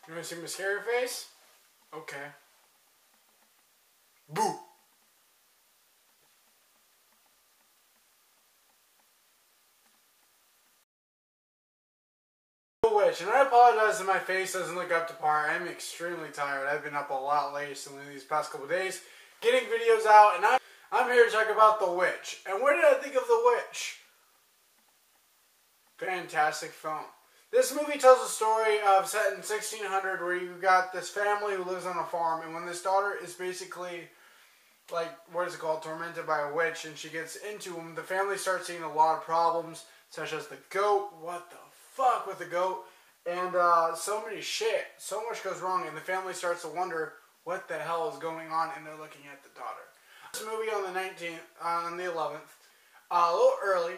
You want to see my scary face? Okay. Boo! Witch, and I apologize if my face doesn't look up to par. I'm extremely tired. I've been up a lot recently these past couple days, getting videos out, and I'm here to talk about The Witch. And what did I think of The Witch? Fantastic film. This movie tells a story of set in 1600 where you got this family who lives on a farm, and when this daughter is basically, like, what is it called, tormented by a witch, and she gets into them, the family starts seeing a lot of problems, such as the goat. What the fuck with the goat? And so much goes wrong, and the family starts to wonder what the hell is going on, and they're looking at the daughter. This movie on the 11th, a little early.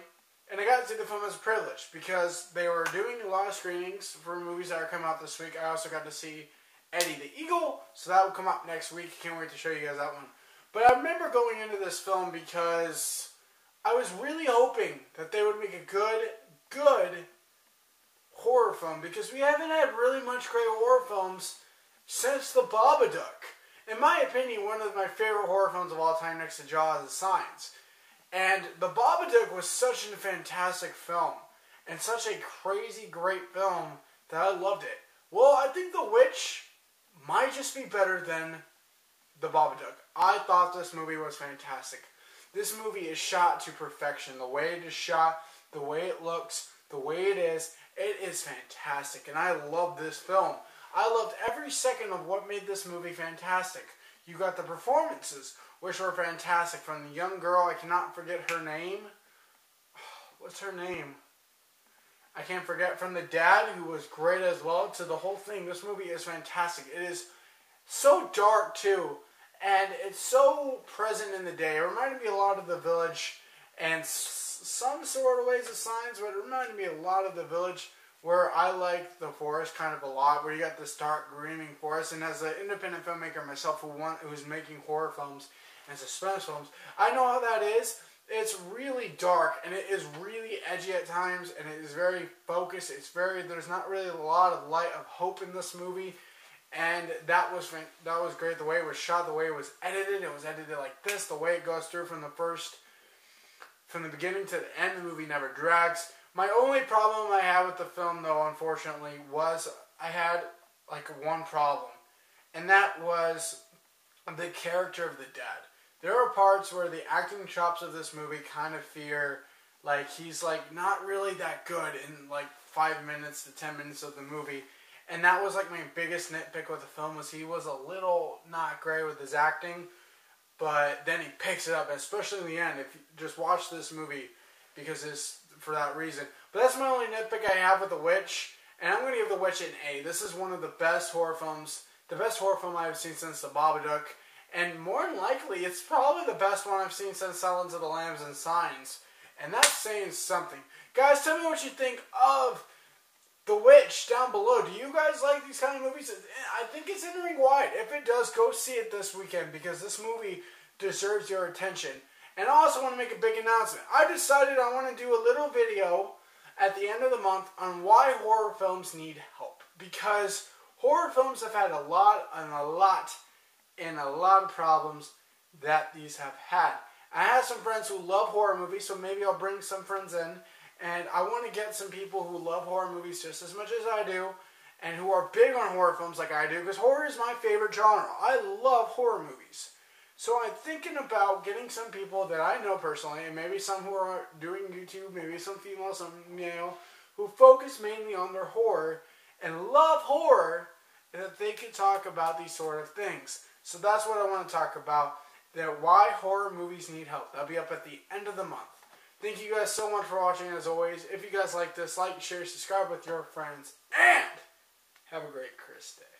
And I got to see the film as a privilege because they were doing a lot of screenings for movies that are coming out this week. I also got to see Eddie the Eagle, so that will come up next week. Can't wait to show you guys that one. But I remember going into this film because I was really hoping that they would make a good horror film, because we haven't had really much great horror films since The Babadook. In my opinion, one of my favorite horror films of all time next to Jaws is Signs. And The Babadook was such a fantastic film, and such a crazy great film that I loved it. Well, I think The Witch might just be better than The Babadook. I thought this movie was fantastic. This movie is shot to perfection. The way it is shot, the way it looks, the way it is fantastic. And I love this film. I loved every second of what made this movie fantastic. You got the performances, which were fantastic, from the young girl, I cannot forget her name. What's her name? I can't forget. From the dad, who was great as well, to the whole thing. This movie is fantastic. It is so dark, too, and it's so present in the day. It reminded me a lot of The Village, and some sort of ways of Signs, but it reminded me a lot of The Village, where I like the forest kind of a lot, where you got this dark, gleaming forest. And as an independent filmmaker myself who's making horror films and suspense films, I know how that is. It's really dark, and it is really edgy at times, and it is very focused. There's not really a lot of light of hope in this movie, and that was great. The way it was shot, the way it was edited like this. The way it goes through from the beginning to the end, the movie never drags. My only problem I had with the film, though, unfortunately, was I had, like, one problem. And that was the character of the dad. There are parts where the acting chops of this movie kind of fear, like, he's, like, not really that good in, like, 5 minutes to 10 minutes of the movie. And that was, like, my biggest nitpick with the film, was he was a little not great with his acting. But then he picks it up, especially in the end. If you just watch this movie, because it's for that reason. But that's my only nitpick I have with The Witch, and I'm going to give The Witch an A. This is one of the best horror films, the best horror film I've seen since The Babadook, and more than likely, it's probably the best one I've seen since Silence of the Lambs and Signs, and that's saying something. Guys, tell me what you think of The Witch down below. Do you guys like these kind of movies? I think it's entering wide. If it does, go see it this weekend, because this movie deserves your attention. And I also want to make a big announcement. I decided I want to do a little video at the end of the month on why horror films need help. Because horror films have had a lot of problems that these have had. I have some friends who love horror movies, so maybe I'll bring some friends in. And I want to get some people who love horror movies just as much as I do, and who are big on horror films like I do, because horror is my favorite genre. I love horror movies. So I'm thinking about getting some people that I know personally, and maybe some who are doing YouTube, maybe some female, some male, who focus mainly on their horror and love horror, and that they can talk about these sort of things. So that's what I want to talk about, that why horror movies need help. That'll be up at the end of the month. Thank you guys so much for watching, as always. If you guys like this, like, share, subscribe with your friends, and have a great Christmas Day.